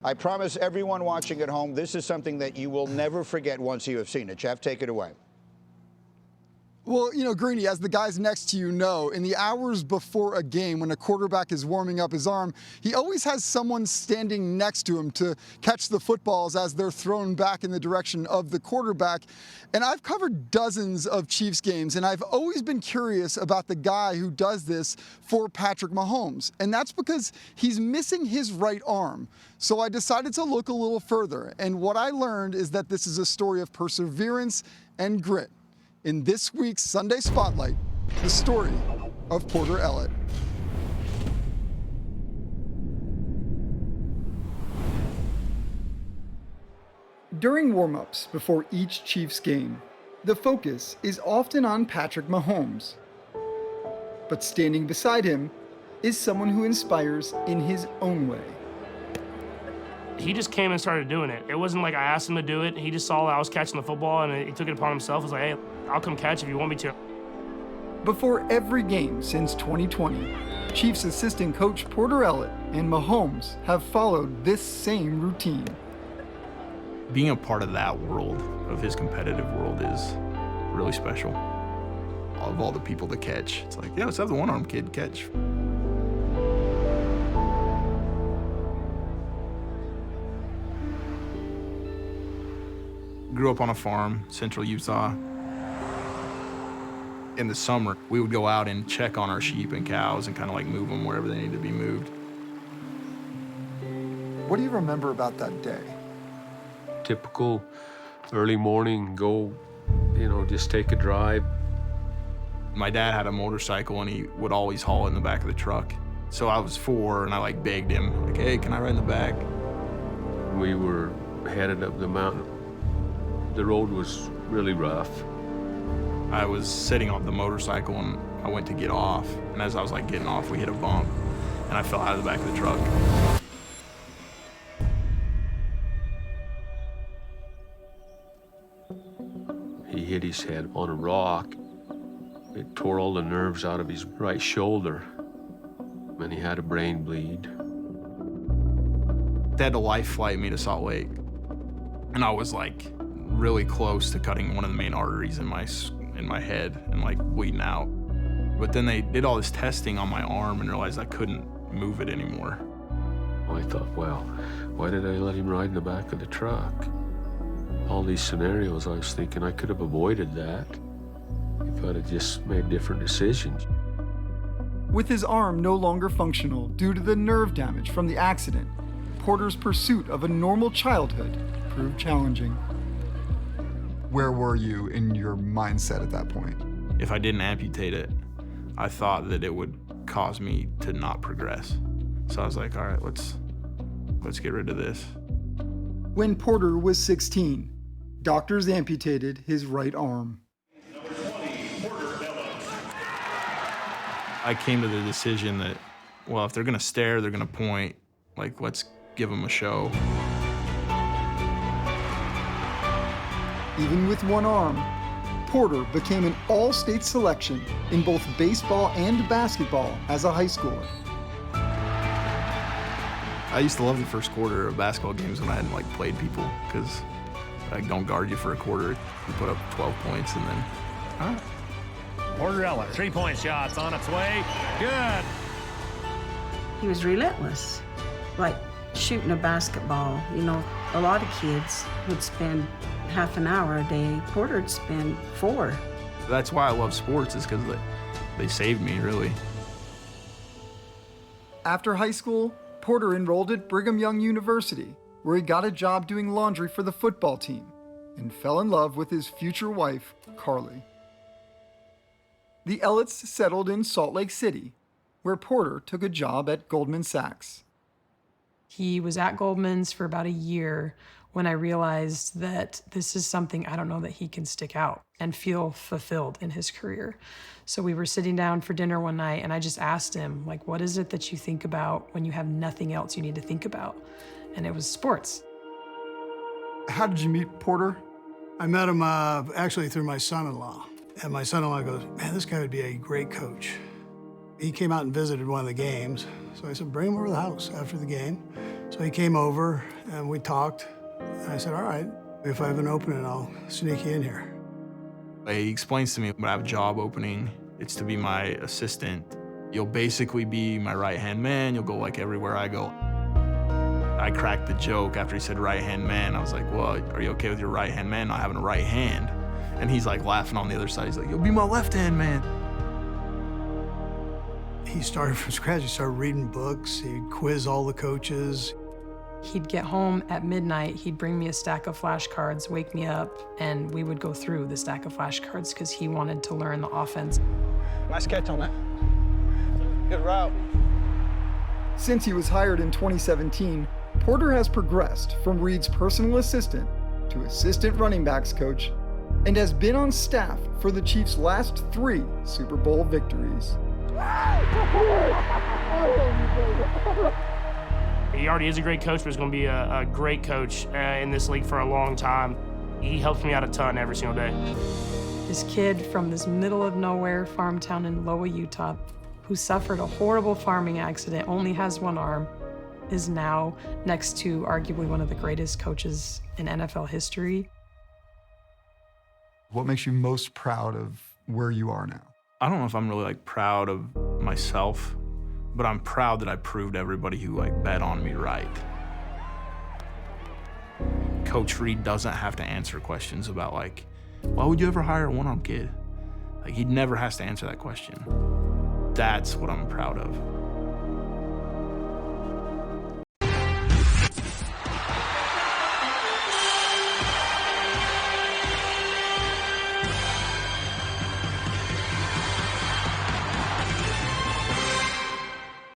I promise everyone watching at home, this is something that you will never forget once you have seen it. Jeff, take it away. Well, you know, Greeny, as the guys next to you know, in the hours before a game, when a quarterback is warming up his arm, he always has someone standing next to him to catch the footballs as they're thrown back in the direction of the quarterback. And I've covered dozens of Chiefs games, and I've always been curious about the guy who does this for Patrick Mahomes. And that's because he's missing his right arm. So I decided to look a little further. And what I learned is that this is a story of perseverance and grit. In this week's Sunday Spotlight, the story of Porter Ellett. During warm-ups before each Chiefs game, the focus is often on Patrick Mahomes. But standing beside him is someone who inspires in his own way. He just came and started doing it. It wasn't like I asked him to do it. He just saw that I was catching the football and he took it upon himself. He was like, hey, I'll come catch if you want me to. Before every game since 2020, Chiefs assistant coach Porter Ellett and Mahomes have followed this same routine. Being a part of that world, of his competitive world, is really special. Of all the people to catch, it's like, yeah, let's have the one-arm kid catch. Grew up on a farm, central Utah. In the summer, we would go out and check on our sheep and cows and kind of like move them wherever they needed to be moved. What do you remember about that day? Typical early morning, go, just take a drive. My dad had a motorcycle and he would always haul it in the back of the truck. So I was 4 and I begged him, hey, can I ride in the back? We were headed up the mountain. The road was really rough. I was sitting on the motorcycle and I went to get off. And as I was getting off, we hit a bump and I fell out of the back of the truck. He hit his head on a rock. It tore all the nerves out of his right shoulder, and he had a brain bleed. They had to life flight me to Salt Lake. And I was really close to cutting one of the main arteries in my head and bleeding out. But then they did all this testing on my arm and realized I couldn't move it anymore. I thought, well, why did I let him ride in the back of the truck? All these scenarios, I was thinking I could have avoided that if I'd have just made different decisions. With his arm no longer functional due to the nerve damage from the accident, Porter's pursuit of a normal childhood proved challenging. Where were you in your mindset at that point? If I didn't amputate it, I thought that it would cause me to not progress. So I was like, all right, let's get rid of this. When Porter was 16, doctors amputated his right arm. Number 20, Porter Ellett. I came to the decision that, well, if they're gonna stare, they're gonna point, let's give them a show. Even with one arm, Porter became an all-state selection in both baseball and basketball as a high schooler. I used to love the first quarter of basketball games when I hadn't played people, because I don't guard you for a quarter. You put up 12 points and then, all right. Porter Ellett, three-point shot's on its way. Good. He was relentless, like shooting a basketball. A lot of kids would spend half an hour a day. Porter would spend 4. That's why I love sports, is because they saved me, really. After high school, Porter enrolled at Brigham Young University, where he got a job doing laundry for the football team and fell in love with his future wife, Carly. The Elletts settled in Salt Lake City, where Porter took a job at Goldman Sachs. He was at Goldman's for about a year when I realized that this is something I don't know that he can stick out and feel fulfilled in his career. So we were sitting down for dinner one night and I just asked him, what is it that you think about when you have nothing else you need to think about? And it was sports. How did you meet Porter? I met him actually through my son-in-law. And my son-in-law goes, man, this guy would be a great coach. He came out and visited one of the games. So I said, bring him over to the house after the game. So he came over and we talked. And I said, all right, if I have an opening, I'll sneak you in here. He explains to me when I have a job opening, it's to be my assistant. You'll basically be my right-hand man. You'll go like everywhere I go. I cracked the joke after he said right-hand man. I was like, well, are you okay with your right-hand man not having a right hand? And he's like laughing on the other side. He's like, you'll be my left-hand man. He started from scratch. He started reading books. He'd quiz all the coaches. He'd get home at midnight, he'd bring me a stack of flashcards, wake me up, and we would go through the stack of flashcards because he wanted to learn the offense. Nice catch on that. Good route. Since he was hired in 2017, Porter has progressed from Reed's personal assistant to assistant running backs coach and has been on staff for the Chiefs' last 3 Super Bowl victories. He already is a great coach, but he's going to be a great coach in this league for a long time. He helps me out a ton every single day. This kid from this middle of nowhere farm town in Loa, Utah, who suffered a horrible farming accident, only has one arm, is now next to arguably one of the greatest coaches in NFL history. What makes you most proud of where you are now? I don't know if I'm really like proud of myself, but I'm proud that I proved everybody who like bet on me right. Coach Reed doesn't have to answer questions about like, why would you ever hire a one-arm kid? Like he never has to answer that question. That's what I'm proud of.